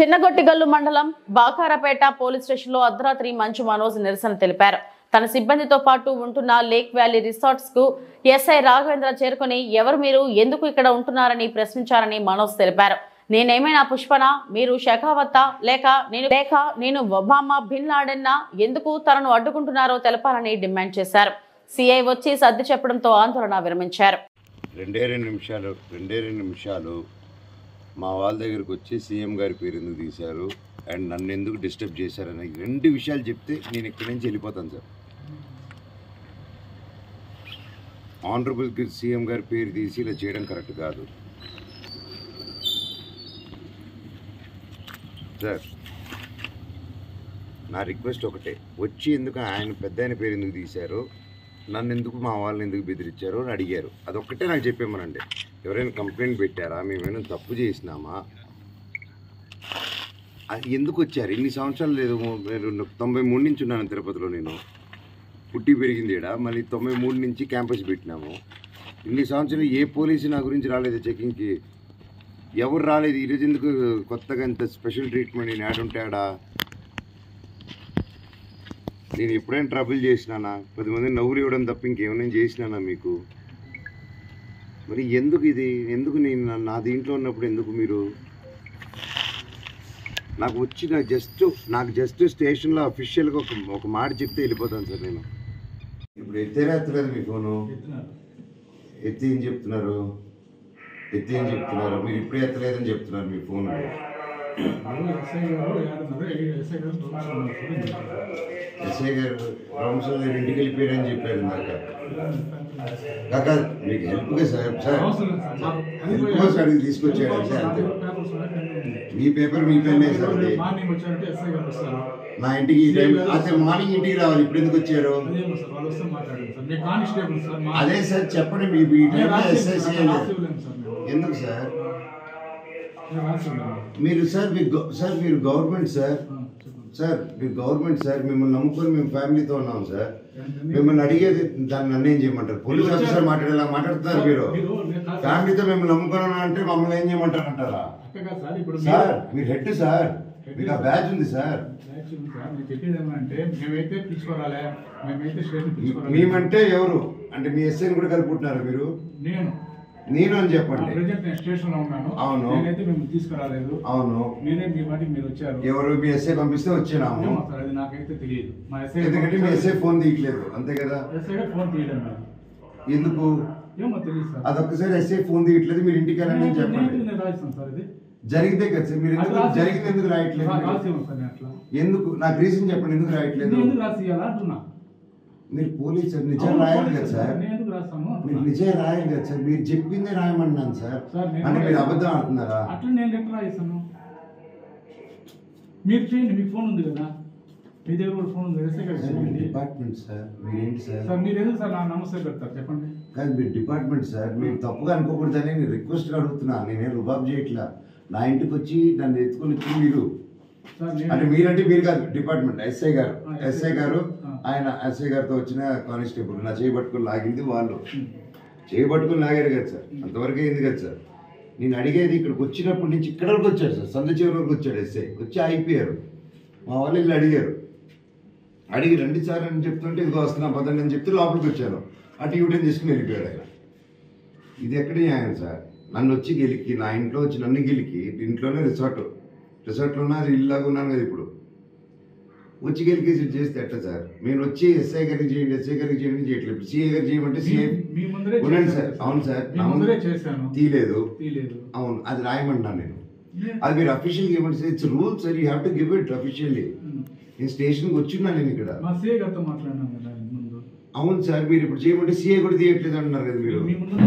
చిన్నగొట్టిగల్లు మండలం బాకారపేట పోలీస్ స్టేషన్లో అర్ధరాత్రి మంచు మనోజ్ నిరసన తెలిపారు. తన సిబ్బందితో పాటు ఉంటున్న లేక్ వ్యాలీ రిసార్ట్స్ కు ఎస్ఐ రాఘవేంద్ర చేరుకుని ఎవరు మీరు ఎందుకు ఇక్కడ ఉంటున్నారని ప్రశ్నించారని మనోజ్ తెలిపారు. నేనేమైనా పుష్పనా, మీరు షెకావత్తా లేక నేను ఒబామా బిన్ లాడెన్నా, ఎందుకు తనను అడ్డుకుంటున్నారో తెలపాలని డిమాండ్ చేశారు. సిఐ వచ్చి సర్ది చెప్పడంతో ఆందోళన విరమించారు. రెండే రెండు నిమిషాలు మా వాళ్ళ దగ్గరకు వచ్చి సీఎం గారి పేరు ఎందుకు తీశారు అండ్ నన్ను ఎందుకు డిస్టర్బ్ చేశారని రెండు విషయాలు చెప్తే నేను ఇక్కడి నుంచి వెళ్ళిపోతాను సార్. ఆనరబుల్ సీఎం గారి పేరు తీసి ఇలా చేయడం కరెక్ట్ కాదు సార్. నా రిక్వెస్ట్ ఒకటే, వచ్చి ఎందుకు ఆయన పెద్ద ఆయన పేరు ఎందుకు తీశారు, నన్ను ఎందుకు మా వాళ్ళని ఎందుకు బెదిరించారు అని అడిగారు. అదొక్కటే నాకు చెప్పేమనండి. ఎవరైనా కంప్లైంట్ పెట్టారా, మేమైనా తప్పు చేసినామా, అది ఎందుకు వచ్చారు? ఇన్ని సంవత్సరాలు లేదు, 93 నుంచి ఉన్నాను తిరుపతిలో, నేను పుట్టి పెరిగింది ఇక్కడ. మళ్ళీ 93 నుంచి క్యాంపస్ పెట్టినాము. ఇన్ని సంవత్సరాలు ఏ పోలీసు నా గురించి రాలేదు చెకింగ్కి, ఎవరు రాలేదు. ఈరోజు ఎందుకు కొత్తగా ఇంత స్పెషల్ ట్రీట్మెంట్ నేను ఆడుంటాడా? నేను ఎప్పుడైనా ట్రబుల్ చేసినానా? 10 మంది నవ్వులు ఇవ్వడం తప్ప ఇంకేమైనా చేసినానా మీకు? మరి ఎందుకు ఇది? ఎందుకు నేను నా దీంట్లో ఉన్నప్పుడు ఎందుకు మీరు నాకు వచ్చి నాకు జస్ట్ స్టేషన్లో అఫీషియల్గా ఒక మాట చెప్తే వెళ్ళిపోతాను సార్. నేను ఇప్పుడు ఎత్తలేదు మీ ఫోను. ఎత్తి ఏం చెప్తున్నారు? మీరు ఇప్పుడే ఎత్తలేదని చెప్తున్నారు మీ ఫోన్. ఎస్ఐ గారు రామస్వామి గారు ఇంటికి వెళ్ళిపోయారని చెప్పారు ఇందాక. కాక మీకు హెల్ప్గా హెల్ప్గా సార్ తీసుకొచ్చాడు సార్. అంతే, మీ పేపర్ మీ పెన్నే సార్. అది నా ఇంటికి ఈ టైం అసలు మార్నింగ్ ఇంటికి రావాలి. ఇప్పుడు ఎందుకు వచ్చారు? అదే సార్ చెప్పండి. మీ ఈ టైంలో ఎస్ఐసి ఎందుకు సార్? మీరు మీరు గవర్నమెంట్ సార్, మీరు గవర్నమెంట్ సార్. మిమ్మల్ని నమ్ముకొని మేము ఫ్యామిలీతో ఉన్నాం సార్. మిమ్మల్ని అడిగేది దాన్ని నన్ను ఏం చేయమంటారు? పోలీస్ ఆఫీసర్ మాట్లాడేలా మాట్లాడుతున్నారు మీరు. ఫ్యామిలీతో మిమ్మల్ని నమ్ముకున్నా అంటే మమ్మల్ని ఏం చేయమంటారు అంటారా? సార్ మీరు హెడ్ సార్, మీకు ఆ బ్యాచ్ ఉంది సార్. మేమంటే ఎవరు అంటే మీ ఎస్ఐని కూడా కలుపుకుంటున్నారు మీరు? నేను అని చెప్పండి. అవును, అవును. ఎవరు మీ ఎస్ఐ పంపిస్తే వచ్చినాము. ఎందుకంటే మీ ఎస్ఐ ఫోన్ తీయట్లేదు అంతే కదా? ఎందుకు? అదొక్కసారి ఎస్ఐ ఫోన్ తీయట్లేదు, మీరు ఇంటికి వెళ్ళండి అని చెప్పండి. జరిగితే కదా సార్. మీరు జరిగింది ఎందుకు రాయట్లేదు? ఎందుకు? నాకు రీజన్ చెప్పండి, ఎందుకు రాయట్లేదు? మీరు పోలీస్ సార్, నిజం రాయాలి కదా సార్. మీరు నిజం రాయాలి కదా సార్. మీరు చెప్పిందే రాయమన్నాను సార్. అంటే మీరు అబద్ధం ఆడుతున్నారా? అట్లా నేను ఎట్లా రాయిస్తాను? మీరు చేయండి, మీకు ఫోన్ ఉంది కదా, మీ దగ్గర కూడా ఫోన్ ఉంది. డిపార్ట్మెంట్ సార్, మీరేంటి సార్? సార్ మీరు ఎందుకు సార్ నా నమస్తే పెడతారు చెప్పండి? కాదు, మీరు డిపార్ట్మెంట్ సార్. మీరు తప్పుగా అనుకోకూడదని నేను రిక్వెస్ట్గా అడుగుతున్నా. నేనేం రుబాబ్ చేయట్లా. నా ఇంటికి వచ్చి నన్ను ఎత్తుకొని వచ్చి మీరు అంటే మీరంటే మీరు కాదు, డిపార్ట్మెంట్ ఎస్ఐ గారు ఆయన ఎస్ఐ గారితో వచ్చిన కానిస్టేబుల్ నా చేయబట్టుకుని లాగింది వాళ్ళు. చేయబట్టుకుని లాగారు కదా సార్, అంతవరకు అయింది కదా సార్. నేను అడిగేది ఇక్కడికి వచ్చినప్పటి నుంచి ఇక్కడ వరకు వచ్చాడు సార్, సందు చివరి వరకు వచ్చాడు ఎస్ఐ. వచ్చి అయిపోయారు. మా వాళ్ళు వీళ్ళు అడిగి రండి సార్ అని చెప్తుంటే ఇదిగో వస్తున్నా పదండి అని చెప్తే లోపలికి వచ్చాను. అటు యూటర్న్ తీసుకుని వెళ్ళిపోయాడు ఆయన. ఇది ఎక్కడ న్యాయం సార్? నన్ను వచ్చి గెలికి, నా ఇంట్లో వచ్చి నన్ను గెలికి, ఇంట్లోనే రిసార్ట్లో ఉన్నా, అది ఇల్లాగా ఉన్నాను కదా ఇప్పుడు, వచ్చి గెలికేసి చేస్తే ఎట్లా సార్? నేను వచ్చి ఎస్ఐ గారికి చేయండి చేయట్లేదు. సిఐ గారికి చేయమంటే సిఐ ఉండండి సార్. అవును సార్, తీయలేదు. అవును, అది రాయమంటున్నాను నేను. అది మీరు అఫీషియల్గా ఇవ్వండి. It's rule sir, you have to give it officially. నేను స్టేషన్కి వచ్చిన్నాను నేను ఇక్కడ. మాట్లాడినాను కదా. అవును సార్, మీరు ఇప్పుడు చేయమంటే సిఐ కూడా తీయట్లేదు అంటున్నారు కదా మీరు.